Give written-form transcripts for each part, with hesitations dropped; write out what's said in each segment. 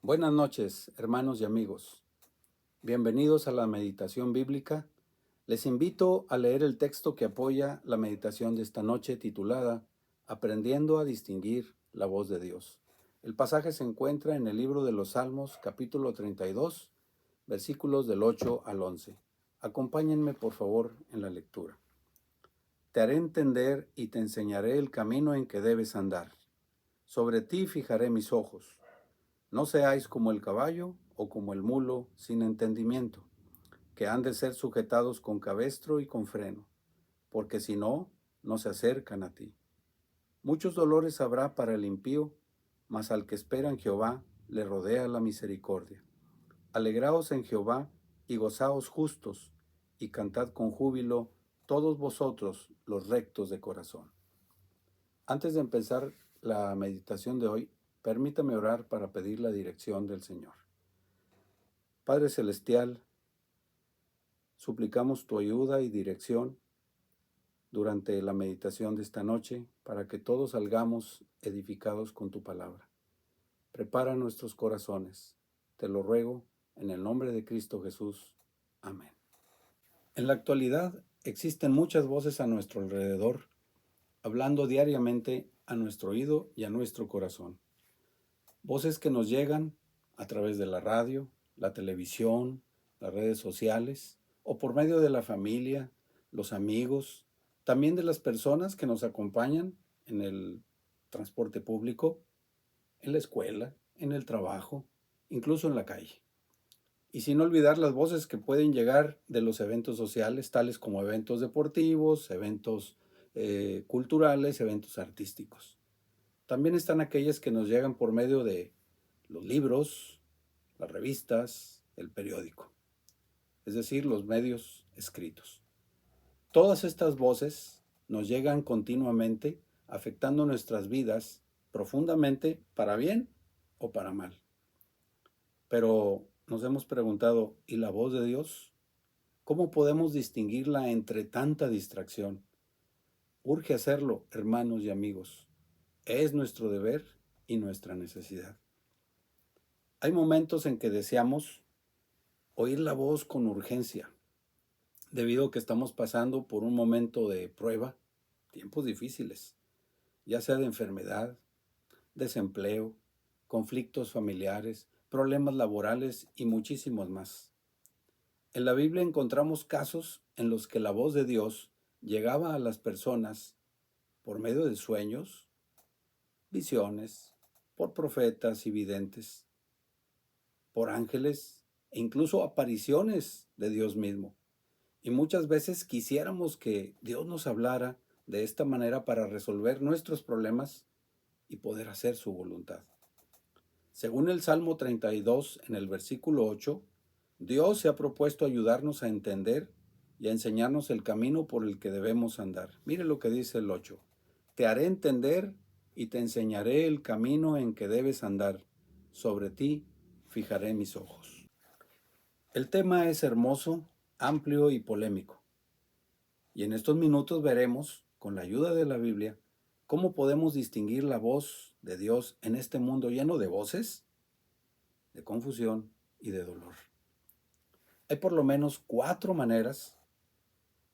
Buenas noches, hermanos y amigos. Bienvenidos a la meditación bíblica. Les invito a leer el texto que apoya la meditación de esta noche titulada Aprendiendo a distinguir la voz de Dios. El pasaje se encuentra en el libro de los Salmos, capítulo 32, versículos del 8 al 11. Acompáñenme, por favor, en la lectura. Te haré entender y te enseñaré el camino en que debes andar. Sobre ti fijaré mis ojos. No seáis como el caballo o como el mulo sin entendimiento, que han de ser sujetados con cabestro y con freno, porque si no, no se acercan a ti. Muchos dolores habrá para el impío, mas al que espera en Jehová le rodea la misericordia. Alegraos en Jehová y gozaos justos, y cantad con júbilo todos vosotros los rectos de corazón. Antes de empezar la meditación de hoy, permítame orar para pedir la dirección del Señor. Padre Celestial, suplicamos tu ayuda y dirección durante la meditación de esta noche para que todos salgamos edificados con tu palabra. Prepara nuestros corazones. Te lo ruego en el nombre de Cristo Jesús. Amén. En la actualidad existen muchas voces a nuestro alrededor, hablando diariamente a nuestro oído y a nuestro corazón. Voces que nos llegan a través de la radio, la televisión, las redes sociales o por medio de la familia, los amigos, también de las personas que nos acompañan en el transporte público, en la escuela, en el trabajo, incluso en la calle. Y sin olvidar las voces que pueden llegar de los eventos sociales, tales como eventos deportivos, eventos culturales, eventos artísticos. También están aquellas que nos llegan por medio de los libros, las revistas, el periódico, es decir, los medios escritos. Todas estas voces nos llegan continuamente, afectando nuestras vidas profundamente, para bien o para mal. Pero nos hemos preguntado, ¿y la voz de Dios? ¿Cómo podemos distinguirla entre tanta distracción? Urge hacerlo, hermanos y amigos. Es nuestro deber y nuestra necesidad. Hay momentos en que deseamos oír la voz con urgencia, debido a que estamos pasando por un momento de prueba, tiempos difíciles, ya sea de enfermedad, desempleo, conflictos familiares, problemas laborales y muchísimos más. En la Biblia encontramos casos en los que la voz de Dios llegaba a las personas por medio de sueños, visiones, por profetas y videntes, por ángeles e incluso apariciones de Dios mismo. Y muchas veces quisiéramos que Dios nos hablara de esta manera para resolver nuestros problemas y poder hacer su voluntad. Según el Salmo 32, en el versículo 8, Dios se ha propuesto ayudarnos a entender y a enseñarnos el camino por el que debemos andar. Mire lo que dice el 8. Te haré entender y te enseñaré el camino en que debes andar. Sobre ti fijaré mis ojos. El tema es hermoso, amplio y polémico. Y en estos minutos veremos, con la ayuda de la Biblia, cómo podemos distinguir la voz de Dios en este mundo lleno de voces, de confusión y de dolor. Hay por lo menos 4 maneras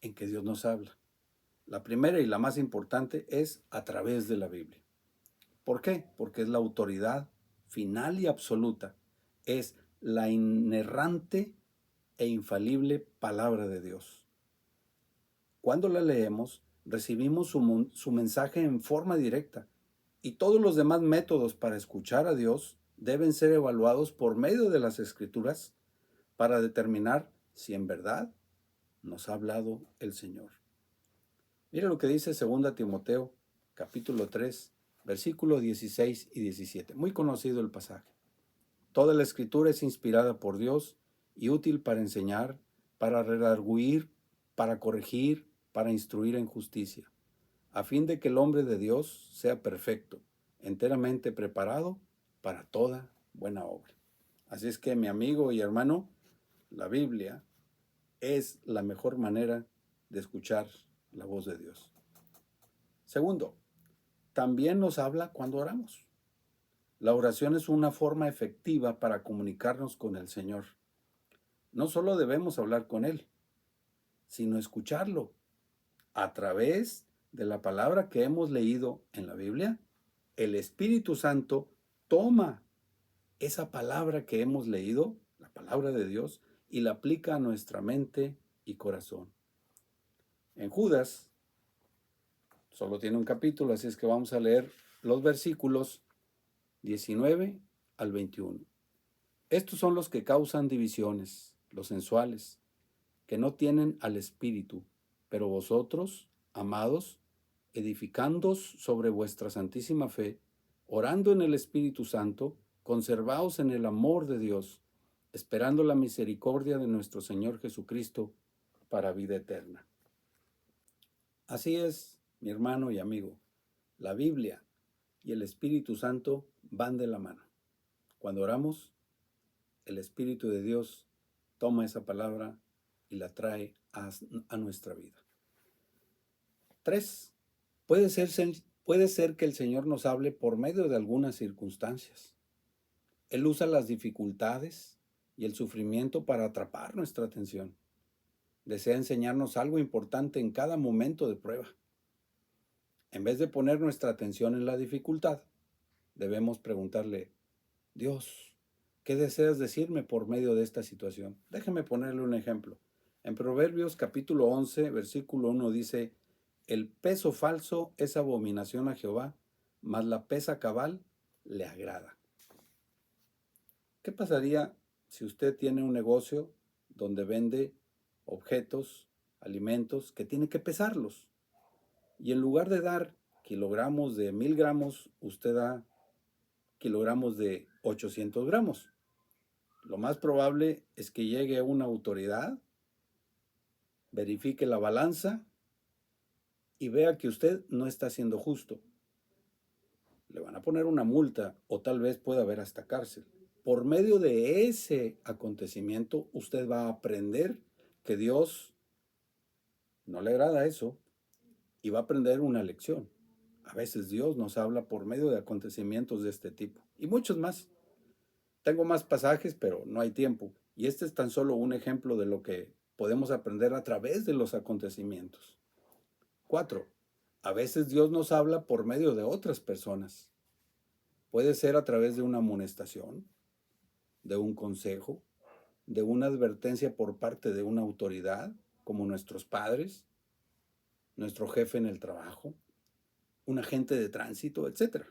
en que Dios nos habla. La primera y la más importante es a través de la Biblia. ¿Por qué? Porque es la autoridad final y absoluta. Es la inerrante e infalible palabra de Dios. Cuando la leemos, recibimos su mensaje en forma directa, y todos los demás métodos para escuchar a Dios deben ser evaluados por medio de las Escrituras para determinar si en verdad nos ha hablado el Señor. Mira lo que dice 2 Timoteo, capítulo 3, versículos 16 y 17. Muy conocido el pasaje. Toda la Escritura es inspirada por Dios y útil para enseñar, para redarguir, para corregir, para instruir en justicia, a fin de que el hombre de Dios sea perfecto, enteramente preparado para toda buena obra. Así es que, mi amigo y hermano, la Biblia es la mejor manera de escuchar la voz de Dios. Segundo, también nos habla cuando oramos. La oración es una forma efectiva para comunicarnos con el Señor. No solo debemos hablar con Él, sino escucharlo a través de la palabra que hemos leído en la Biblia. El Espíritu Santo toma esa palabra que hemos leído, la palabra de Dios, y la aplica a nuestra mente y corazón. En Judas, solo tiene un capítulo, así es que vamos a leer los versículos 19 al 21. Estos son los que causan divisiones, los sensuales, que no tienen al Espíritu, pero vosotros, amados, edificándoos sobre vuestra santísima fe, orando en el Espíritu Santo, conservaos en el amor de Dios, esperando la misericordia de nuestro Señor Jesucristo para vida eterna. Así es, mi hermano y amigo, la Biblia y el Espíritu Santo van de la mano. Cuando oramos, el Espíritu de Dios toma esa palabra y la trae a nuestra vida. 3. Puede ser que el Señor nos hable por medio de algunas circunstancias. Él usa las dificultades y el sufrimiento para atrapar nuestra atención. Desea enseñarnos algo importante en cada momento de prueba. En vez de poner nuestra atención en la dificultad, debemos preguntarle: Dios, ¿qué deseas decirme por medio de esta situación? Déjeme ponerle un ejemplo. En Proverbios capítulo 11, versículo 1 dice: el peso falso es abominación a Jehová, mas la pesa cabal le agrada. ¿Qué pasaría si usted tiene un negocio donde vende objetos, alimentos, que tiene que pesarlos? Y en lugar de dar kilogramos de 1000 gramos, usted da kilogramos de 800 gramos. Lo más probable es que llegue una autoridad, verifique la balanza y vea que usted no está siendo justo. Le van a poner una multa o tal vez pueda haber hasta cárcel. Por medio de ese acontecimiento, usted va a aprender que Dios no le agrada eso y va a aprender una lección. A veces Dios nos habla por medio de acontecimientos de este tipo y muchos más. Tengo más pasajes, pero no hay tiempo. Y este es tan solo un ejemplo de lo que podemos aprender a través de los acontecimientos. 4. A veces Dios nos habla por medio de otras personas. Puede ser a través de una amonestación, de un consejo, de una advertencia por parte de una autoridad, como nuestros padres, nuestro jefe en el trabajo, un agente de tránsito, etc.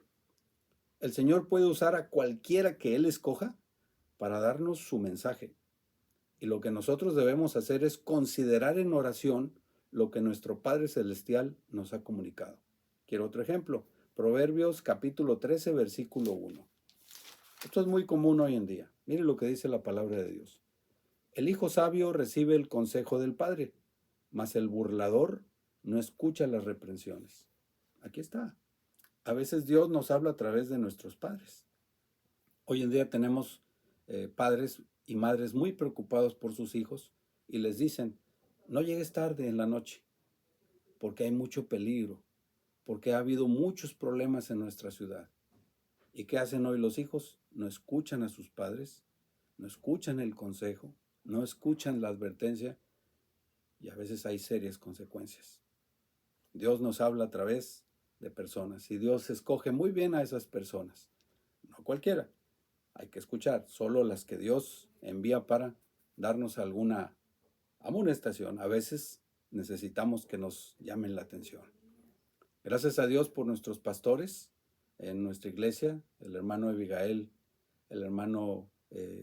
El Señor puede usar a cualquiera que Él escoja para darnos su mensaje. Y lo que nosotros debemos hacer es considerar en oración lo que nuestro Padre Celestial nos ha comunicado. Quiero otro ejemplo. Proverbios capítulo 13, versículo 1. Esto es muy común hoy en día. Mire lo que dice la palabra de Dios. El hijo sabio recibe el consejo del padre, mas el burlador no escucha las reprensiones. Aquí está. A veces Dios nos habla a través de nuestros padres. Hoy en día tenemos padres y madres muy preocupados por sus hijos y les dicen: no llegues tarde en la noche, porque hay mucho peligro, porque ha habido muchos problemas en nuestra ciudad. ¿Y qué hacen hoy los hijos? No escuchan a sus padres, no escuchan el consejo, no escuchan la advertencia y a veces hay serias consecuencias. Dios nos habla a través de personas y Dios escoge muy bien a esas personas, no cualquiera. Hay que escuchar solo las que Dios envía para darnos alguna amonestación. A veces necesitamos que nos llamen la atención. Gracias a Dios por nuestros pastores en nuestra iglesia, el hermano Abigail, el hermano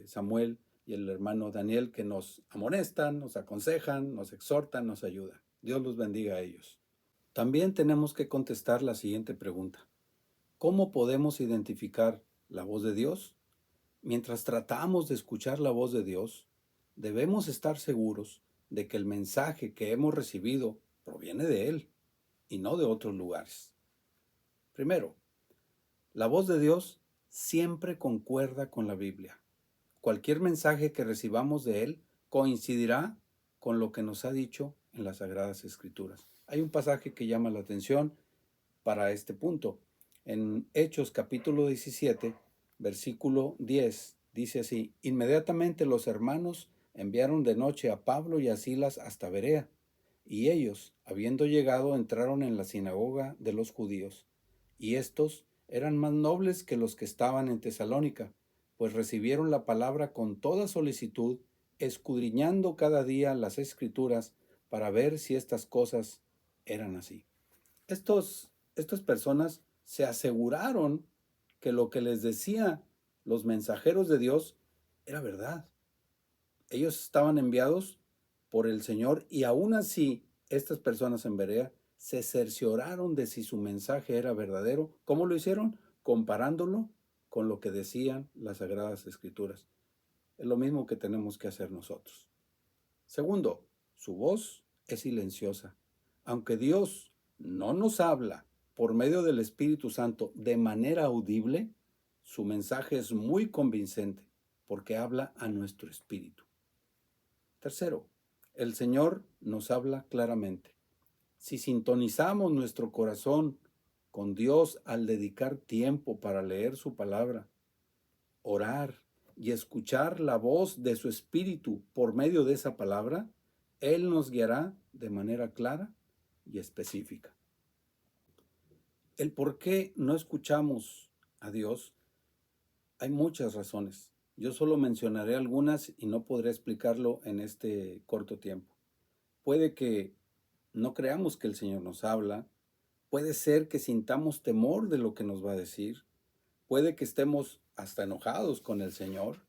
Samuel y el hermano Daniel, que nos amonestan, nos aconsejan, nos exhortan, nos ayudan. Dios los bendiga a ellos. También tenemos que contestar la siguiente pregunta: ¿cómo podemos identificar la voz de Dios? Mientras tratamos de escuchar la voz de Dios, debemos estar seguros de que el mensaje que hemos recibido proviene de Él y no de otros lugares. Primero, la voz de Dios siempre concuerda con la Biblia. Cualquier mensaje que recibamos de Él coincidirá con lo que nos ha dicho en las Sagradas Escrituras. Hay un pasaje que llama la atención para este punto. En Hechos capítulo 17 versículo 10, dice así: Inmediatamente los hermanos enviaron de noche a Pablo y a Silas hasta Berea, y ellos, habiendo llegado, entraron en la sinagoga de los judíos. Y estos eran más nobles que los que estaban en Tesalónica, pues recibieron la palabra con toda solicitud, escudriñando cada día las Escrituras para ver si estas cosas eran así. Estas personas se aseguraron que lo que les decía los mensajeros de Dios era verdad. Ellos estaban enviados por el Señor y aún así estas personas en Berea se cercioraron de si su mensaje era verdadero. ¿Cómo lo hicieron? Comparándolo con lo que decían las Sagradas Escrituras. Es lo mismo que tenemos que hacer nosotros. Segundo, su voz es silenciosa. Aunque Dios no nos habla por medio del Espíritu Santo de manera audible, su mensaje es muy convincente porque habla a nuestro espíritu. Tercero, el Señor nos habla claramente. Si sintonizamos nuestro corazón con Dios al dedicar tiempo para leer su palabra, orar y escuchar la voz de su espíritu por medio de esa palabra, Él nos guiará de manera clara y específica. El por qué no escuchamos a Dios, hay muchas razones. Yo solo mencionaré algunas y no podré explicarlo en este corto tiempo. Puede que no creamos que el Señor nos habla, puede ser que sintamos temor de lo que nos va a decir, puede que estemos hasta enojados con el Señor,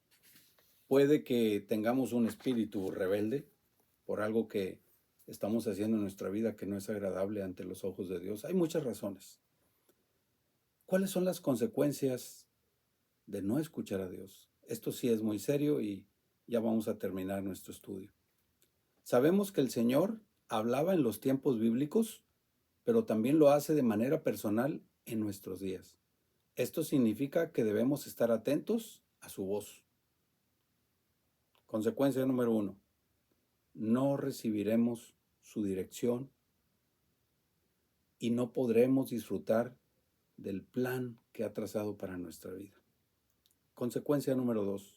puede que tengamos un espíritu rebelde por algo que estamos haciendo en nuestra vida que no es agradable ante los ojos de Dios. Hay muchas razones. ¿Cuáles son las consecuencias de no escuchar a Dios? Esto sí es muy serio y ya vamos a terminar nuestro estudio. Sabemos que el Señor hablaba en los tiempos bíblicos, pero también lo hace de manera personal en nuestros días. Esto significa que debemos estar atentos a su voz. Consecuencia número 1. No recibiremos su dirección y no podremos disfrutar del plan que ha trazado para nuestra vida. Consecuencia número 2.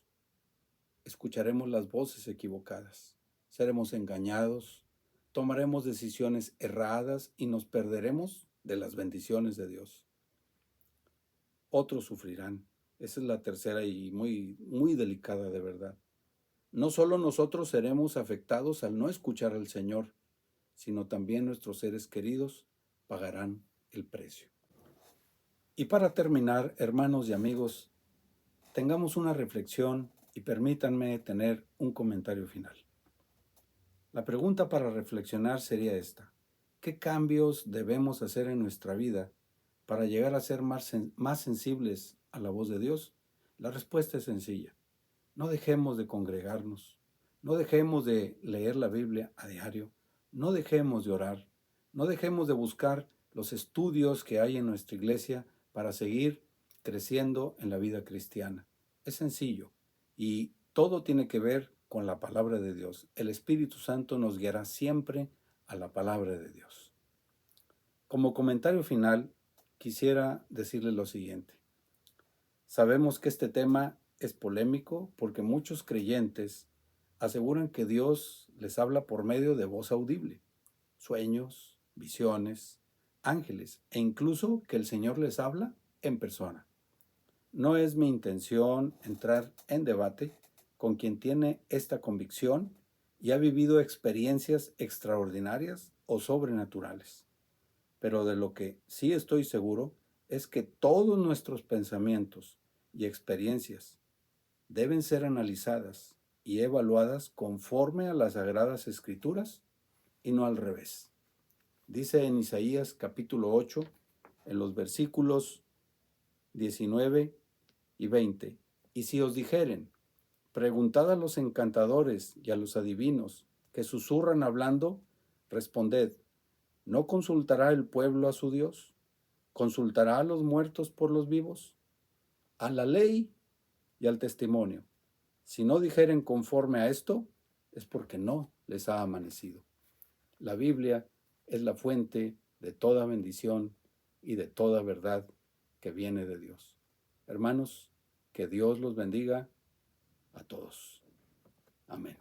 Escucharemos las voces equivocadas, seremos engañados, tomaremos decisiones erradas y nos perderemos de las bendiciones de Dios. Otros sufrirán. Esa es la tercera y muy delicada de verdad. No solo nosotros seremos afectados al no escuchar al Señor, sino también nuestros seres queridos pagarán el precio. Y para terminar, hermanos y amigos, tengamos una reflexión y permítanme tener un comentario final. La pregunta para reflexionar sería esta: ¿qué cambios debemos hacer en nuestra vida para llegar a ser más sensibles a la voz de Dios? La respuesta es sencilla. No dejemos de congregarnos, no dejemos de leer la Biblia a diario, no dejemos de orar, no dejemos de buscar los estudios que hay en nuestra iglesia para seguir creciendo en la vida cristiana. Es sencillo y todo tiene que ver con la palabra de Dios. El Espíritu Santo nos guiará siempre a la palabra de Dios. Como comentario final, quisiera decirles lo siguiente. Sabemos que este tema es polémico porque muchos creyentes aseguran que Dios les habla por medio de voz audible, sueños, visiones, ángeles e incluso que el Señor les habla en persona. No es mi intención entrar en debate con quien tiene esta convicción y ha vivido experiencias extraordinarias o sobrenaturales. Pero de lo que sí estoy seguro es que todos nuestros pensamientos y experiencias deben ser analizadas y evaluadas conforme a las Sagradas Escrituras y no al revés. Dice en Isaías capítulo 8, en los versículos 19 y 20, y si os dijeren, preguntad a los encantadores y a los adivinos que susurran hablando, responded, ¿no consultará el pueblo a su Dios? ¿Consultará a los muertos por los vivos? A la ley y al testimonio. Si no dijeren conforme a esto, es porque no les ha amanecido. La Biblia es la fuente de toda bendición y de toda verdad que viene de Dios. Hermanos, Que Dios los bendiga a todos. Amén.